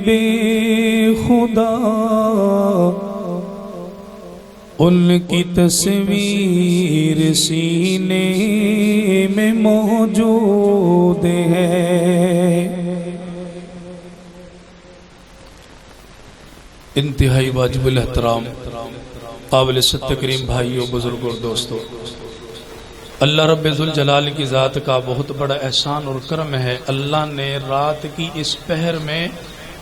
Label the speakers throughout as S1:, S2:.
S1: بے خدا ان کی تصویر سینے میں موجود ہے۔ انتہائی واجب الاحترام قابل عزت تکریم بھائیوں، بزرگوں اور دوستوں، اللہ رب ذوالجلال کی ذات کا بہت بڑا احسان اور کرم ہے۔ اللہ نے رات کی اس پہر میں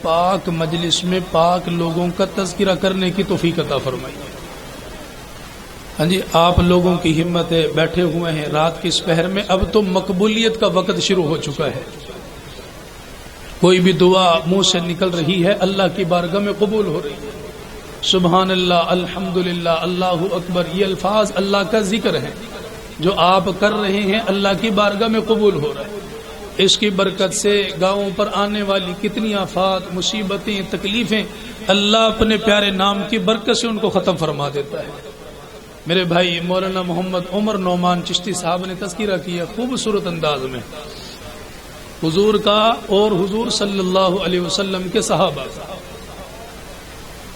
S1: پاک مجلس میں پاک لوگوں کا تذکرہ کرنے کی توفیق عطا فرمائی۔ ہاں جی، آپ لوگوں کی ہمت ہے، بیٹھے ہوئے ہیں رات کی اس پہر میں۔ اب تو مقبولیت کا وقت شروع ہو چکا ہے، کوئی بھی دعا منہ سے نکل رہی ہے اللہ کی بارگاہ میں قبول ہو رہی ہے۔ سبحان اللہ، الحمدللہ، اللہ اکبر، یہ الفاظ اللہ کا ذکر ہے جو آپ کر رہے ہیں، اللہ کی بارگاہ میں قبول ہو رہا ہے۔ اس کی برکت سے گاؤں پر آنے والی کتنی آفات، مصیبتیں، تکلیفیں اللہ اپنے پیارے نام کی برکت سے ان کو ختم فرما دیتا ہے۔ میرے بھائی مولانا محمد عمر نعمان چشتی صاحب نے تذکرہ کیا خوبصورت انداز میں حضور کا اور حضور صلی اللہ علیہ وسلم کے صحابہ کا۔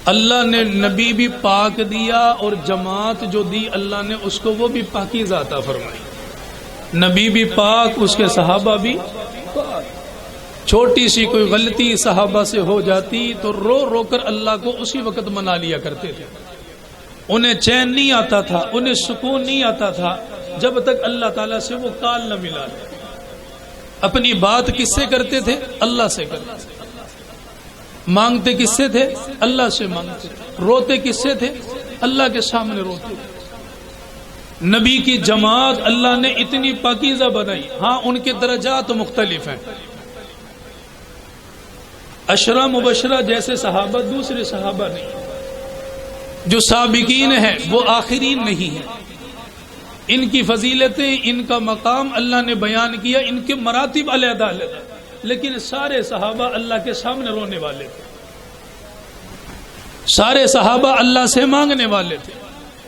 S1: اللہ نے نبی بھی پاک دیا اور جماعت جو دی اللہ نے اس کو وہ بھی پاکیزہ عطا فرمائی۔ نبی بھی پاک، اس کے صحابہ بھی پاک۔ چھوٹی سی کوئی غلطی صحابہ سے ہو جاتی تو رو رو کر اللہ کو اسی وقت منا لیا کرتے تھے۔ انہیں چین نہیں آتا تھا، انہیں سکون نہیں آتا تھا جب تک اللہ تعالیٰ سے وہ کال نہ ملا لے۔ اپنی بات کس سے کرتے تھے؟ اللہ سے کرتے تھے۔ مانگتے کس سے تھے؟ اللہ سے مانگتے تھے۔ روتے کس سے تھے؟ اللہ کے سامنے روتے تھے۔ نبی کی جماعت اللہ نے اتنی پاکیزہ بنائی۔ ہاں، ان کے درجات مختلف ہیں۔ عشرہ مبشرہ جیسے صحابہ دوسرے صحابہ نہیں، جو سابقین ہیں وہ آخرین نہیں ہیں۔ ان کی فضیلتیں، ان کا مقام اللہ نے بیان کیا، ان کے مراتب علیحدہ علیحدہ، لیکن سارے صحابہ اللہ کے سامنے رونے والے تھے، سارے صحابہ اللہ سے مانگنے والے تھے۔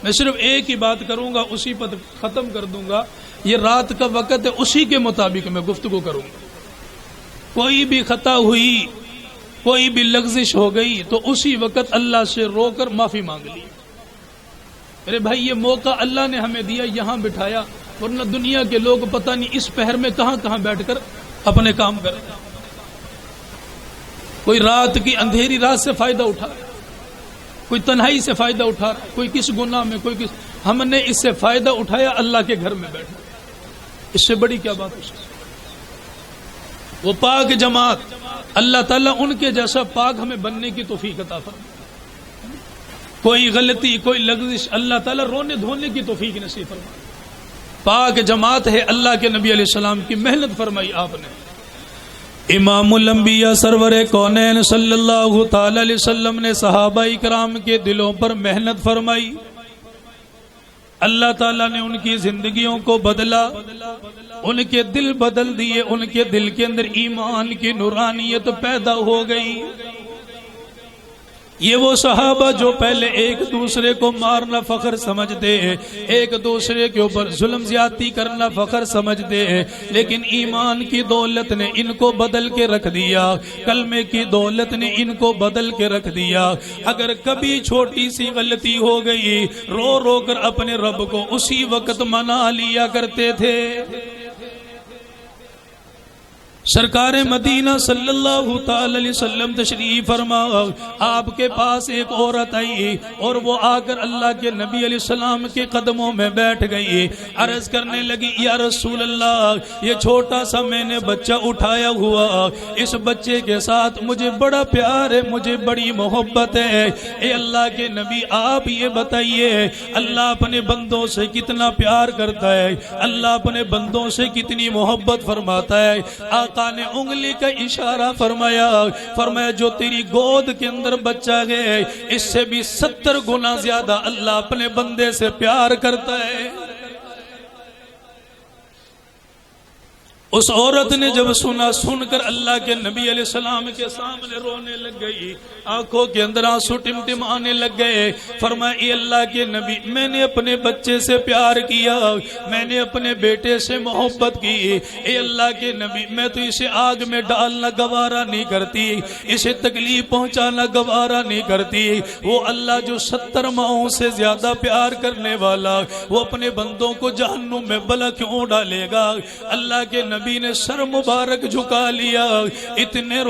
S1: میں صرف ایک ہی بات کروں گا، اسی پر ختم کر دوں گا۔ یہ رات کا وقت ہے، اسی کے مطابق میں گفتگو کروں گا۔ کوئی بھی خطا ہوئی، کوئی بھی لغزش ہو گئی تو اسی وقت اللہ سے رو کر معافی مانگ لی۔ میرے بھائی، یہ موقع اللہ نے ہمیں دیا، یہاں بٹھایا، ورنہ دنیا کے لوگ پتہ نہیں اس پہر میں کہاں کہاں بیٹھ کر اپنے کام کریں۔ کوئی رات کی اندھیری رات سے فائدہ اٹھا، کوئی تنہائی سے فائدہ اٹھا، کوئی کس گناہ میں، کوئی کس۔ ہم نے اس سے فائدہ اٹھایا، اللہ کے گھر میں بیٹھا۔ اس سے بڑی کیا بات ہو سکتی؟ وہ پاک جماعت، اللہ تعالیٰ ان کے جیسا پاک ہمیں بننے کی توفیق عطا فرمائے۔ کوئی غلطی، کوئی لغزش، اللہ تعالیٰ رونے دھونے کی توفیق نصیب فرمائے۔ پاک جماعت ہے، اللہ کے نبی علیہ السلام کی محنت فرمائی آپ نے۔ امام الانبیاء سرور کونین صلی اللہ تعالی علیہ وسلم نے صحابہ اکرام کے دلوں پر محنت فرمائی۔ اللہ تعالیٰ نے ان کی زندگیوں کو بدلا، ان کے دل بدل دیے، ان کے دل کے اندر ایمان کی نورانیت پیدا ہو گئی۔ یہ وہ صحابہ جو پہلے ایک دوسرے کو مارنا فخر سمجھتے ہیں، ایک دوسرے کے اوپر ظلم زیادتی کرنا فخر سمجھتے ہیں، لیکن ایمان کی دولت نے ان کو بدل کے رکھ دیا، کلمے کی دولت نے ان کو بدل کے رکھ دیا۔ اگر کبھی چھوٹی سی غلطی ہو گئی، رو رو کر اپنے رب کو اسی وقت منا لیا کرتے تھے۔ سرکار مدینہ صلی اللہ تعالی علیہ وسلم تشریف فرما، آپ کے پاس ایک عورت آئی اور وہ آ کر اللہ کے نبی علیہ السلام کے قدموں میں بیٹھ گئی، عرض کرنے لگی، یا رسول اللہ، یہ چھوٹا سا میں نے بچہ اٹھایا ہوا، اس بچے کے ساتھ مجھے بڑا پیار ہے، مجھے بڑی محبت ہے۔ اے اللہ کے نبی، آپ یہ بتائیے اللہ اپنے بندوں سے کتنا پیار کرتا ہے، اللہ اپنے بندوں سے کتنی محبت فرماتا ہے۔ آقا نے انگلی کا اشارہ فرمایا، فرمایا جو تیری گود کے اندر بچہ ہے اس سے بھی 70 گنا زیادہ اللہ اپنے بندے سے پیار کرتا ہے۔ اس عورت نے جب سن کر اللہ کے نبی علیہ السلام کے سامنے رونے لگ گئی، آنکھوں کے اندر آنسو ٹمٹمانے لگ گئے۔ فرمایا اے اللہ کے نبی، میں نے اپنے بچے سے پیار کیا، میں نے اپنے بیٹے سے محبت کی، اے اللہ کے نبی میں تو اسے آگ میں ڈالنا گوارا نہیں کرتی، اسے تکلیف پہنچانا گوارا نہیں کرتی۔ وہ اللہ جو 70 ماؤں سے زیادہ پیار کرنے والا، وہ اپنے بندوں کو جہنم میں بلا کیوں ڈالے گا؟ اللہ کے نبی نے سر مبارک جھکا لیا، اتنے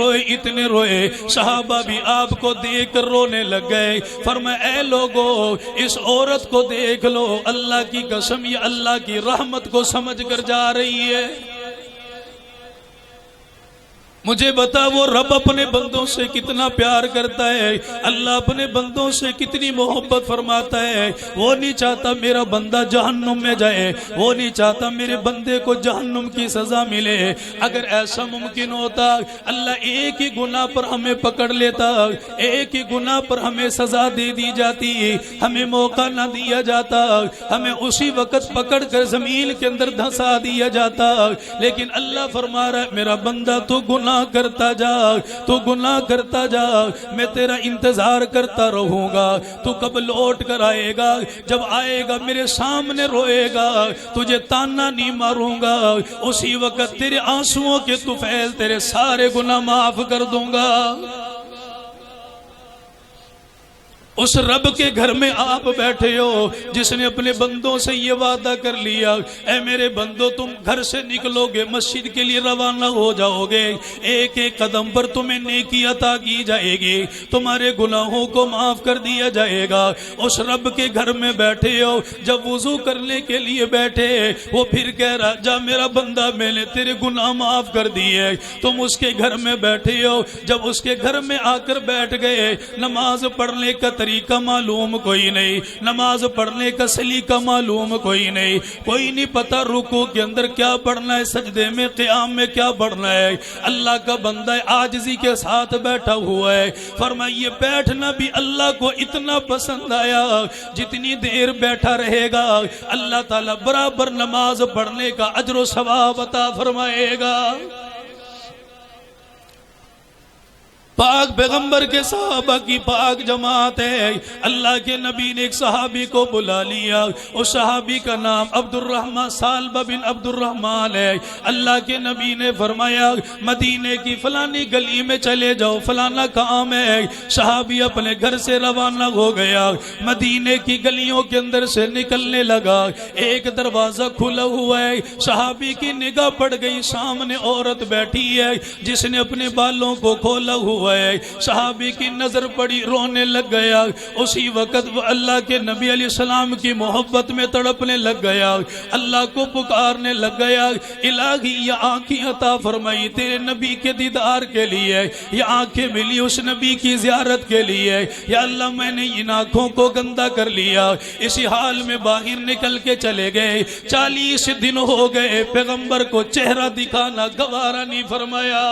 S1: روئے صحابہ بھی آپ کو دیکھ کر رونے لگ گئے۔ فرمایا اے لوگو، اس عورت کو دیکھ لو، اللہ کی قسم یہ اللہ کی رحمت کو سمجھ کر جا رہی ہے۔ مجھے بتا وہ رب اپنے بندوں سے کتنا پیار کرتا ہے، اللہ اپنے بندوں سے کتنی محبت فرماتا ہے۔ وہ نہیں چاہتا میرا بندہ جہنم میں جائے، وہ نہیں چاہتا میرے بندے کو جہنم کی سزا ملے۔ اگر ایسا ممکن ہوتا اللہ ایک ہی گناہ پر ہمیں پکڑ لیتا، ایک ہی گناہ پر ہمیں سزا دے دی جاتی، ہمیں موقع نہ دیا جاتا، ہمیں اسی وقت پکڑ کر زمین کے اندر دھسا دیا جاتا۔ لیکن اللہ فرما رہا ہے میرا بندہ تو گناہ کرتا جا، تو گناہ کرتا جا، میں تیرا انتظار کرتا رہوں گا۔ تو کب لوٹ کر آئے گا؟ جب آئے گا میرے سامنے روئے گا، تجھے تانا نہیں ماروں گا، اسی وقت تیرے آنسوؤں کے طفیل تیرے سارے گناہ معاف کر دوں گا۔ اس رب کے گھر میں آپ بیٹھے ہو جس نے اپنے بندوں سے یہ وعدہ کر لیا، اے میرے بندو تم گھر سے نکلو گے، مسجد کے لیے روانہ ہو جاؤ گے، ایک ایک قدم پر تمہیں نیکی عطا کی جائے گی، تمہارے گناہوں کو معاف کر دیا جائے گا۔ اس رب کے گھر میں بیٹھے ہو، جب وضو کرنے کے لیے بیٹھے وہ پھر کہہ رہا جا میرا بندہ میں نے تیرے گناہ معاف کر دیے۔ تم اس کے گھر میں بیٹھے ہو، جب اس کے گھر میں آ کر بیٹھ گئے، نماز پڑھنے کا طریقہ معلوم کوئی نہیں، نماز پڑھنے کا سلیقہ معلوم کوئی نہیں پتا رکوع کے اندر کیا پڑھنا ہے، سجدے میں قیام میں کیا پڑھنا ہے۔ اللہ کا بندہ عاجزی کے ساتھ بیٹھا ہوا ہے۔ فرمایا یہ بیٹھنا بھی اللہ کو اتنا پسند آیا، جتنی دیر بیٹھا رہے گا اللہ تعالیٰ برابر نماز پڑھنے کا اجر و ثواب عطا فرمائے گا۔ پاک پیغمبر کے صحابہ کی پاک جماعت ہے۔ اللہ کے نبی نے ایک صحابی کو بلا لیا، اس صحابی کا نام عبد الرحمن سالبہ بن عبد الرحمن ہے۔ اللہ کے نبی نے فرمایا مدینے کی فلانی گلی میں چلے جاؤ، فلانا کام ہے۔ صحابی اپنے گھر سے روانہ ہو گیا، مدینے کی گلیوں کے اندر سے نکلنے لگا، ایک دروازہ کھلا ہوا ہے، صحابی کی نگاہ پڑ گئی، سامنے عورت بیٹھی ہے جس نے اپنے بالوں کو کھولا ہوا ہے۔ صحابی کی نظر پڑی، رونے لگ گیا۔ اسی وقت وہ اللہ کے نبی علیہ السلام کی محبت میں تڑپنے لگ گیا، اللہ کو پکارنے لگ گیا الہی یہ آنکھیں عطا فرمائی تیرے نبی کے دیدار کے لیے، یہ آنکھیں ملی اس نبی کی زیارت کے لیے، یا اللہ میں نے ان آنکھوں کو گندا کر لیا۔ اسی حال میں باہر نکل کے چلے گئے، 40 دن ہو گئے، پیغمبر کو چہرہ دکھانا گوارا نہیں فرمایا۔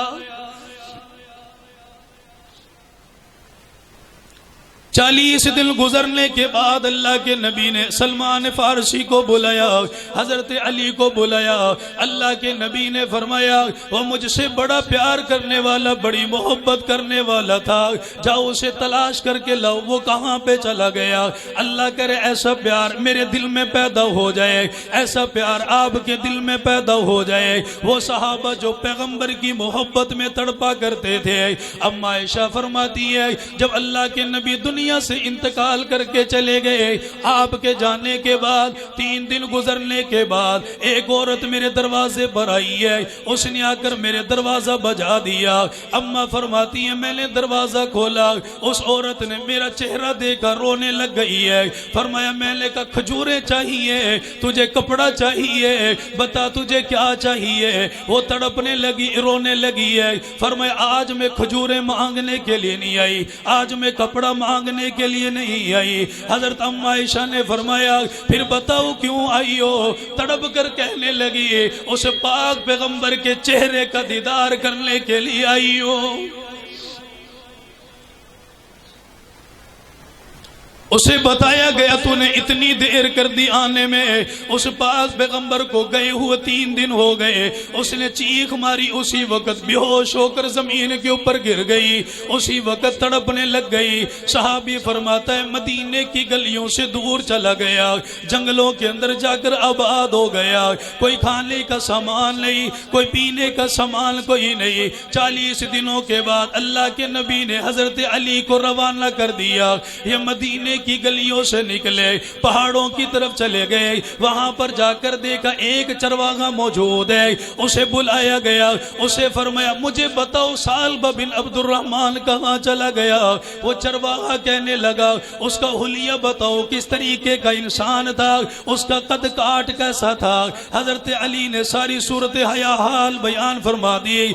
S1: 40 دن گزرنے کے بعد اللہ کے نبی نے سلمان فارسی کو بلایا، حضرت علی کو بلایا، اللہ کے نبی نے فرمایا مدینے کی فلانی گلی میں چلے جاؤ، فلانا کام ہے۔ صحابی اپنے گھر سے روانہ ہو گیا، مدینے کی گلیوں کے اندر سے نکلنے لگا، ایک دروازہ کھلا ہوا ہے، صحابی کی نگاہ پڑ گئی، سامنے عورت بیٹھی ہے، صحابی کی نظر پڑی، رونے لگ گیا۔ اللہ کو پکارنے لگ گیا الہی یہ آنکھیں عطا فرما۔ 40 دن گزرنے کے بعد اللہ کے نبی نے سلمان فارسی کو بلایا، حضرت علی کو بلایا، اللہ کے نبی نے فرمایا وہ مجھ سے بڑا پیار کرنے والا، بڑی محبت کرنے والا تھا، جاؤ اسے تلاش کر کے لاؤ، وہ کہاں پہ چلا گیا؟ اللہ کرے ایسا پیار میرے دل میں پیدا ہو جائے، ایسا پیار آپ کے دل میں پیدا ہو جائے۔ وہ صحابہ جو پیغمبر کی محبت میں تڑپا کرتے تھے، اب عائشہ فرماتی ہے جب اللہ کے نبی دنیا سے انتقال کر کے چلے گئے، آپ کے جانے کے بعد 3 دن گزرنے کے بعد ایک عورت میرے دروازے پر آئی ہے، اس نے آ کر میرے دروازہ بجا دیا۔ اماں فرماتی ہیں میں نے دروازہ کھولا، اس عورت نے میرا چہرہ دیکھا، رونے لگ گئی ہے۔ فرمایا میں نے کہا کھجوریں چاہیے تجھے، کپڑا چاہیے، بتا تجھے کیا چاہیے؟ وہ تڑپنے لگی، رونے لگی ہے۔ فرمایا آج میں کھجوریں مانگنے کے لیے نہیں آئی، آج میں کپڑا مانگنے کے لیے نہیں آئی۔ حضرت اماں عائشہ نے فرمایا پھر بتاؤ کیوں آئی ہو؟ تڑپ کر کہنے لگی اس پاک پیغمبر کے چہرے کا دیدار کرنے کے لیے آئی ہو۔ اسے بتایا گیا تو نے اتنی دیر کر دی آنے میں. اس پاس پیغمبر کو گئے ہوئے 3 دن ہو گئے. اس نے چیخ ماری, اسی وقت بے ہوش ہو کر زمین کے اوپر گر گئی, اسی وقت تڑپنے لگ گئی. صحابی فرماتا ہے مدینے کی گلیوں سے دور چلا گیا, جنگلوں کے اندر جا کر آباد ہو گیا. کوئی کھانے کا سامان نہیں, کوئی پینے کا سامان کوئی نہیں. 40 دنوں کے بعد اللہ کے نبی نے حضرت علی کو روانہ کر دیا. یہ مدینے کی گلیوں سے نکلے, پہاڑوں کی طرف چلے گئے. وہاں پر جا کر دیکھا ایک چرواہا موجود ہے. اسے بلایا گیا, اسے فرمایا مجھے بتاؤ سالبہ بن عبد الرحمن کہاں چلا گیا. وہ چرواہا کہنے لگا اس کا حلیہ بتاؤ, کس طریقے کا انسان تھا, اس کا قد کاٹ کیسا تھا. حضرت علی نے ساری صورت حال بیان فرما دی.